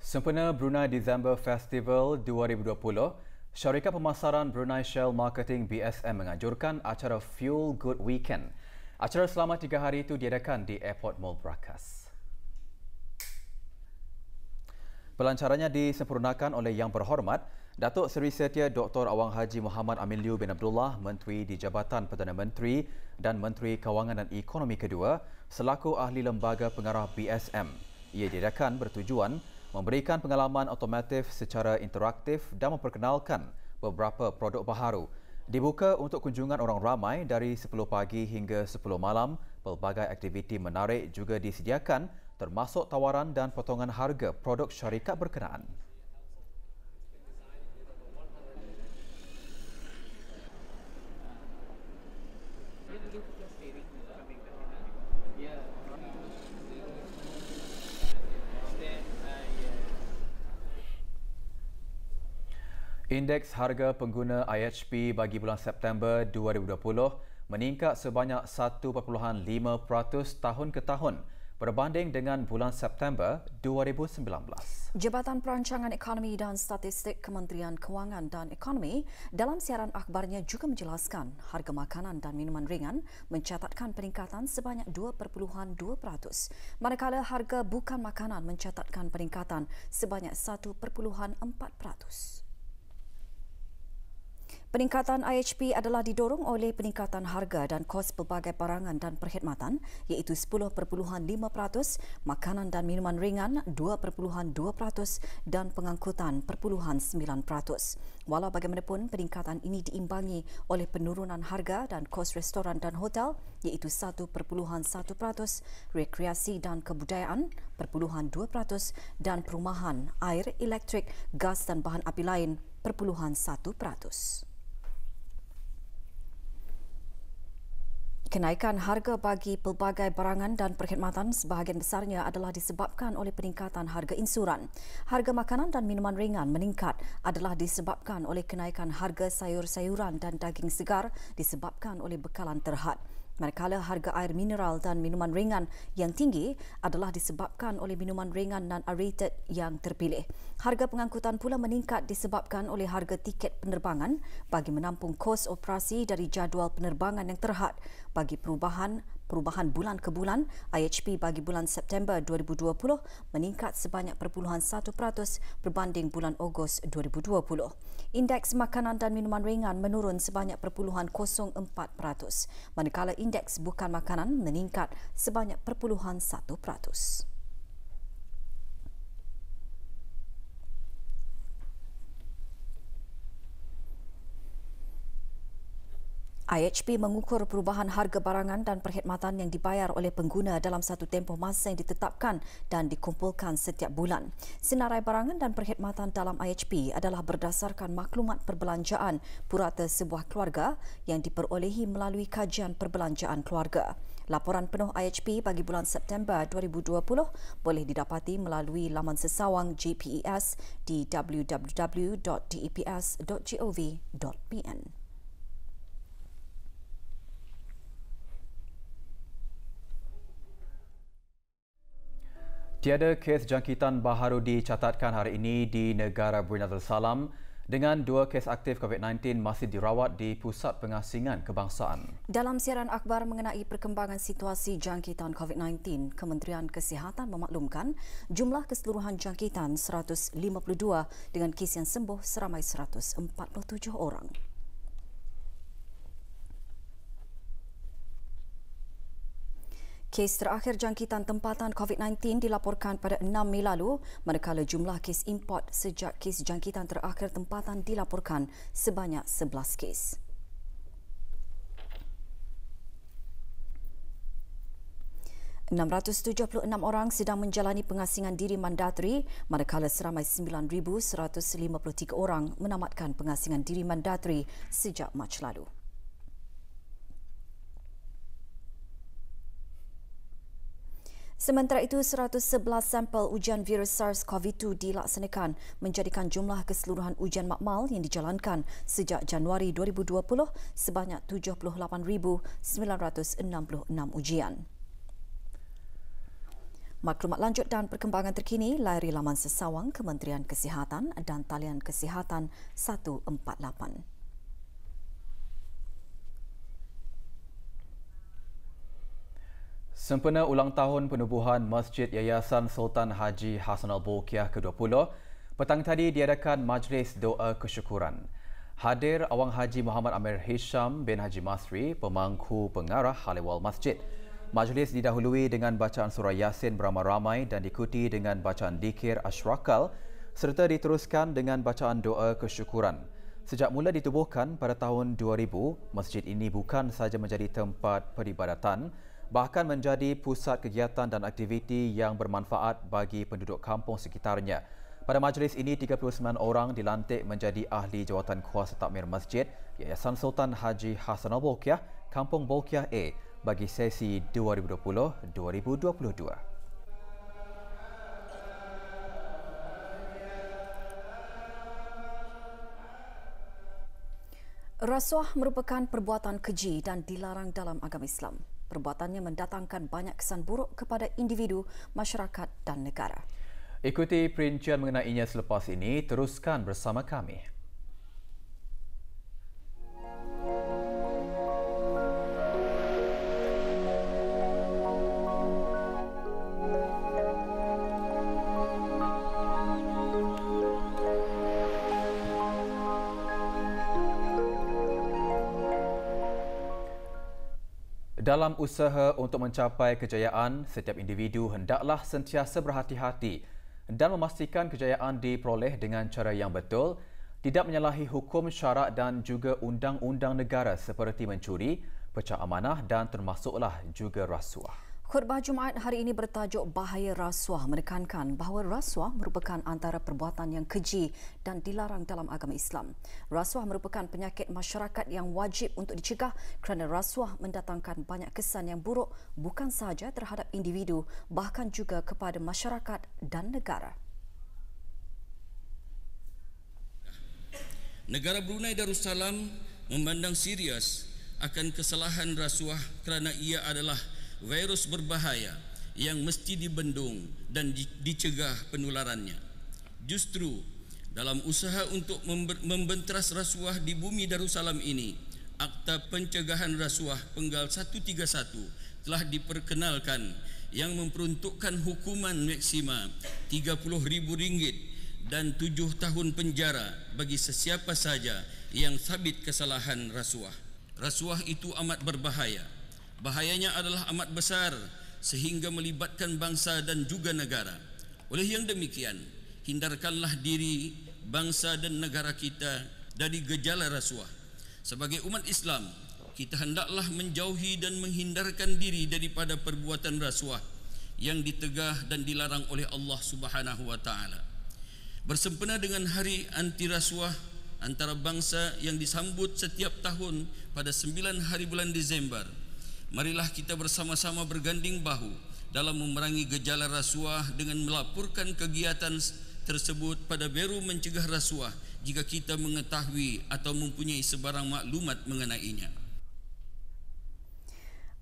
Sempena Brunei December Festival 2020, Syarikat Pemasaran Brunei Shell Marketing BSM menganjurkan acara Fuel Good Weekend. Acara selama 3 hari itu diadakan di Airport Mall Brakas. Pelancarannya disempurnakan oleh Yang Berhormat Datuk Seri Setia Dr. Awang Haji Muhammad Amin Liu bin Abdullah, Menteri di Jabatan Perdana Menteri dan Menteri Kewangan dan Ekonomi kedua selaku ahli lembaga pengarah BSM. Ia diadakan bertujuan memberikan pengalaman otomotif secara interaktif dan memperkenalkan beberapa produk baharu. Dibuka untuk kunjungan orang ramai dari 10 pagi hingga 10 malam. Pelbagai aktiviti menarik juga disediakan termasuk tawaran dan potongan harga produk syarikat berkenaan. Indeks harga pengguna IHP bagi bulan September 2020 meningkat sebanyak 1.5% tahun ke tahun berbanding dengan bulan September 2019. Jabatan Perancangan Ekonomi dan Statistik Kementerian Kewangan dan Ekonomi dalam siaran akhbarnya juga menjelaskan harga makanan dan minuman ringan mencatatkan peningkatan sebanyak 2.2%, manakala harga bukan makanan mencatatkan peningkatan sebanyak 1.4%. Peningkatan IHP adalah didorong oleh peningkatan harga dan kos pelbagai barangan dan perkhidmatan iaitu 10.5%, makanan dan minuman ringan 2.2% dan pengangkutan 0.9%. Walau bagaimanapun, peningkatan ini diimbangi oleh penurunan harga dan kos restoran dan hotel iaitu 1.1%, rekreasi dan kebudayaan 0.2% dan perumahan, air, elektrik, gas dan bahan api lain 0.1%. Kenaikan harga bagi pelbagai barangan dan perkhidmatan sebahagian besarnya adalah disebabkan oleh peningkatan harga insuran. Harga makanan dan minuman ringan meningkat adalah disebabkan oleh kenaikan harga sayur-sayuran dan daging segar disebabkan oleh bekalan terhad. Manakala harga air mineral dan minuman ringan yang tinggi adalah disebabkan oleh minuman ringan non-aerated yang terpilih. Harga pengangkutan pula meningkat disebabkan oleh harga tiket penerbangan bagi menampung kos operasi dari jadual penerbangan yang terhad. Bagi perubahan bulan ke bulan, IHP bagi bulan September 2020 meningkat sebanyak 0.1% berbanding bulan Ogos 2020. Indeks makanan dan minuman ringan menurun sebanyak 0.04%, manakala indeks bukan makanan meningkat sebanyak 0.1%. IHP mengukur perubahan harga barangan dan perkhidmatan yang dibayar oleh pengguna dalam satu tempoh masa yang ditetapkan dan dikumpulkan setiap bulan. Senarai barangan dan perkhidmatan dalam IHP adalah berdasarkan maklumat perbelanjaan purata sebuah keluarga yang diperolehi melalui kajian perbelanjaan keluarga. Laporan penuh IHP bagi bulan September 2020 boleh didapati melalui laman sesawang JPES di www.deps.gov.pn. Tiada kes jangkitan baharu dicatatkan hari ini di negara Brunei Darussalam dengan 2 kes aktif COVID-19 masih dirawat di Pusat Pengasingan Kebangsaan. Dalam siaran akhbar mengenai perkembangan situasi jangkitan COVID-19, Kementerian Kesihatan memaklumkan jumlah keseluruhan jangkitan 152 dengan kes yang sembuh seramai 147 orang. Kes terakhir jangkitan tempatan COVID-19 dilaporkan pada 6 Mei lalu, manakala jumlah kes import sejak kes jangkitan terakhir tempatan dilaporkan sebanyak 11 kes. ...676 orang sedang menjalani pengasingan diri mandateri, manakala seramai 9,153 orang menamatkan pengasingan diri mandateri sejak Mac lalu. Sementara itu, 111 sampel ujian virus SARS-CoV-2 dilaksanakan menjadikan jumlah keseluruhan ujian makmal yang dijalankan sejak Januari 2020 sebanyak 78,966 ujian. Maklumat lanjut dan perkembangan terkini layari laman sesawang Kementerian Kesihatan dan talian Kesihatan 148. Sempena ulang tahun penubuhan Masjid Yayasan Sultan Haji Hassan Al-Bolkiah ke-20, petang tadi diadakan majlis doa kesyukuran. Hadir Awang Haji Muhammad Amir Hisham bin Haji Masri, pemangku pengarah Haliwal Masjid. Majlis didahului dengan bacaan surah Yasin beramai-ramai dan diikuti dengan bacaan dikir Ashrakal serta diteruskan dengan bacaan doa kesyukuran. Sejak mula ditubuhkan pada tahun 2000, masjid ini bukan sahaja menjadi tempat peribadatan, bahkan menjadi pusat kegiatan dan aktiviti yang bermanfaat bagi penduduk kampung sekitarnya. Pada majlis ini, 39 orang dilantik menjadi ahli jawatan kuasa takmir masjid Yayasan Sultan Haji Hassan Al-Bolkiah, Kampung Bolkiah A bagi sesi 2020-2022. Rasuah merupakan perbuatan keji dan dilarang dalam agama Islam. Perbuatannya mendatangkan banyak kesan buruk kepada individu, masyarakat dan negara. Ikuti perincian mengenainya selepas ini, teruskan bersama kami. Dalam usaha untuk mencapai kejayaan, setiap individu hendaklah sentiasa berhati-hati dan memastikan kejayaan diperoleh dengan cara yang betul, tidak menyalahi hukum, syarak dan juga undang-undang negara seperti mencuri, pecah amanah dan termasuklah juga rasuah. Khutbah Jumaat hari ini bertajuk Bahaya Rasuah, menekankan bahawa rasuah merupakan antara perbuatan yang keji dan dilarang dalam agama Islam. Rasuah merupakan penyakit masyarakat yang wajib untuk dicegah kerana rasuah mendatangkan banyak kesan yang buruk bukan sahaja terhadap individu, bahkan juga kepada masyarakat dan negara. Negara Brunei Darussalam memandang serius akan kesalahan rasuah kerana ia adalah virus berbahaya yang mesti dibendung dan dicegah penularannya. Justru dalam usaha untuk membenteras rasuah di bumi Darussalam ini, Akta Pencegahan Rasuah Penggal 131 telah diperkenalkan yang memperuntukkan hukuman maksima RM30,000 dan 7 tahun penjara bagi sesiapa saja yang sabit kesalahan rasuah. Rasuah itu amat berbahaya. Bahayanya adalah amat besar sehingga melibatkan bangsa dan juga negara. Oleh yang demikian, hindarkanlah diri, bangsa dan negara kita dari gejala rasuah. Sebagai umat Islam, kita hendaklah menjauhi dan menghindarkan diri daripada perbuatan rasuah yang ditegah dan dilarang oleh Allah Subhanahu wa taala. Bersempena dengan Hari Anti Rasuah antarabangsa yang disambut setiap tahun pada 9 hari bulan Disember, marilah kita bersama-sama berganding bahu dalam memerangi gejala rasuah dengan melaporkan kegiatan tersebut pada Biro Mencegah Rasuah jika kita mengetahui atau mempunyai sebarang maklumat mengenainya.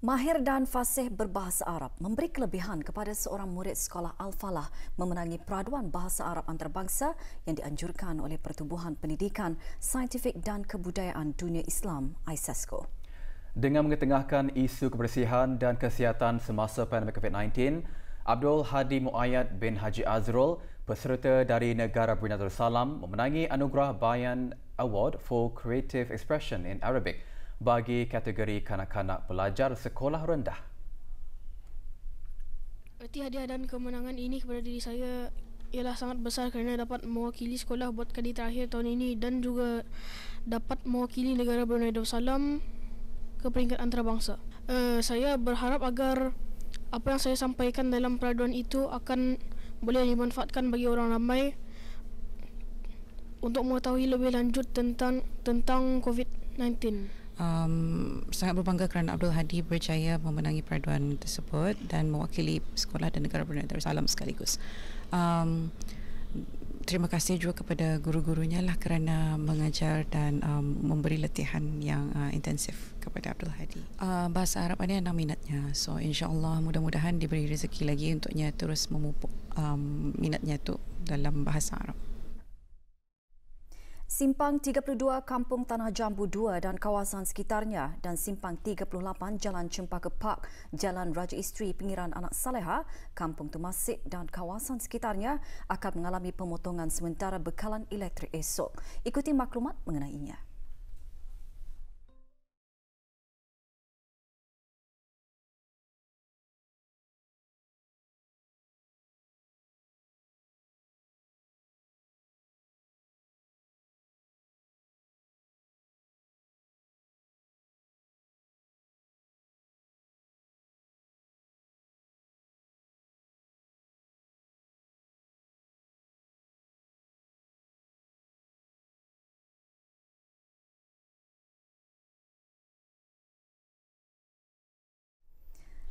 Mahir dan fasih berbahasa Arab memberi kelebihan kepada seorang murid sekolah Al-Falah memenangi peraduan bahasa Arab antarabangsa yang dianjurkan oleh Pertubuhan Pendidikan, Saintifik dan Kebudayaan Dunia Islam (ISESCO). Dengan mengetengahkan isu kebersihan dan kesihatan semasa pandemik COVID-19, Abdul Hadi Muayyad bin Haji Azrul, peserta dari negara Brunei Darussalam, memenangi anugerah Bayan Award for Creative Expression in Arabic bagi kategori kanak-kanak pelajar sekolah rendah. Erti hadiah dan kemenangan ini kepada diri saya ialah sangat besar kerana dapat mewakili sekolah buat kali terakhir tahun ini dan juga dapat mewakili negara Brunei Darussalam ke peringkat antarabangsa. Saya berharap agar apa yang saya sampaikan dalam peraduan itu akan boleh dimanfaatkan bagi orang ramai untuk mengetahui lebih lanjut tentang COVID-19. Sangat berbangga kerana Abdul Hadi berjaya memenangi peraduan tersebut dan mewakili sekolah dan negara Brunei Darussalam sekaligus. Terima kasih juga kepada guru-gurunya lah kerana mengajar dan memberi latihan yang intensif kepada Abdul Hadi. Bahasa Arab ada 6 minatnya. So insya-Allah mudah-mudahan diberi rezeki lagi untuknya terus memupuk minatnya tu dalam bahasa Arab. Simpang 32 Kampung Tanah Jambu 2 dan kawasan sekitarnya dan Simpang 38 Jalan Cempaka Park, Jalan Raja Isteri Pinggiran Anak Saleha, Kampung Temasek dan kawasan sekitarnya akan mengalami pemotongan sementara bekalan elektrik esok. Ikuti maklumat mengenainya.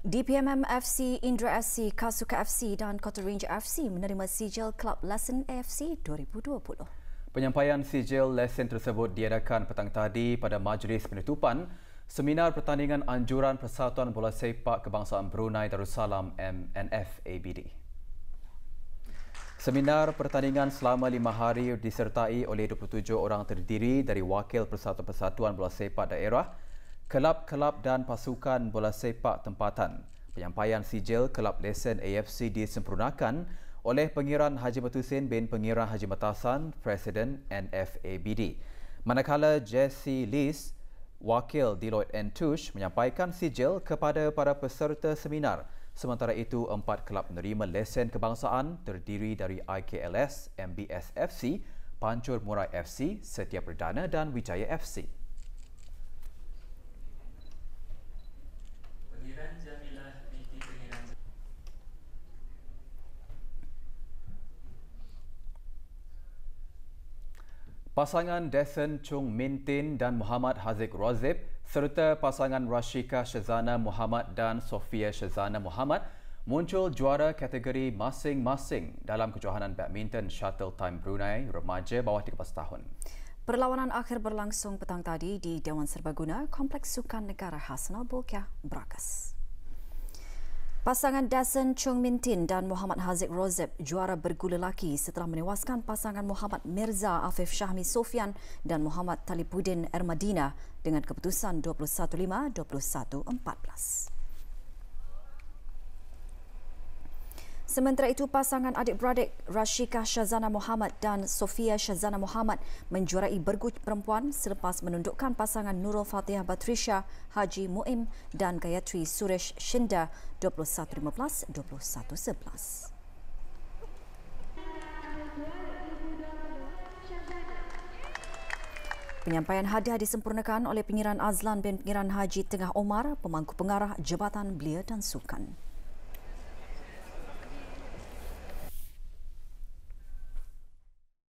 DPMM FC, Indra FC, Kasuka FC dan Kota Ranger FC menerima sijil Kelab Lesen AFC 2020. Penyampaian sijil lesen tersebut diadakan petang tadi pada majlis penutupan Seminar Pertandingan Anjuran Persatuan Bola Sepak Kebangsaan Brunei Darussalam MNF ABD. Seminar pertandingan selama 5 hari disertai oleh 27 orang terdiri dari wakil persatuan-persatuan bola sepak daerah, kelab-kelab dan pasukan bola sepak tempatan. Penyampaian sijil Kelab Lesen AFC disempurnakan oleh Pengiran Haji Matusin bin Pengiran Haji Matasan, Presiden NFABD. Manakala Jesse Lis, wakil Deloitte & Touche menyampaikan sijil kepada para peserta seminar. Sementara itu, 4 kelab menerima lesen kebangsaan terdiri dari IKLS, MBS FC, Pancur Murai FC, Setia Perdana dan Wijaya FC. Pasangan Desen Chung Min Tin dan Muhammad Haziq Rozib serta pasangan Rashika Shazana Muhammad dan Sofia Shazana Muhammad muncul juara kategori masing-masing dalam kejohanan badminton Shuttle Time Brunei remaja bawah 13 tahun. Perlawanan akhir berlangsung petang tadi di Dewan Serbaguna, Kompleks Sukan Negara Hassanal Bolkiah, Brakas. Pasangan Desen Chung Min Tin dan Muhammad Haziq Rozib juara bergula lelaki setelah menewaskan pasangan Muhammad Mirza Afif Syahmi Sofian dan Muhammad Talibuddin Ermadina dengan keputusan 21-5, 21-14. Sementara itu, pasangan adik-beradik Rashika Shazana Muhammad dan Sofia Shazana Muhammad menjuarai bergu perempuan selepas menundukkan pasangan Nurul Fatihah Batrisha Haji Muim dan Gayatri Suresh Shinda 21-15, 21-11. Penyampaian hadiah disempurnakan oleh Pengiran Azlan bin Pengiran Haji Tengah Omar, pemangku pengarah Jabatan Belia dan Sukan.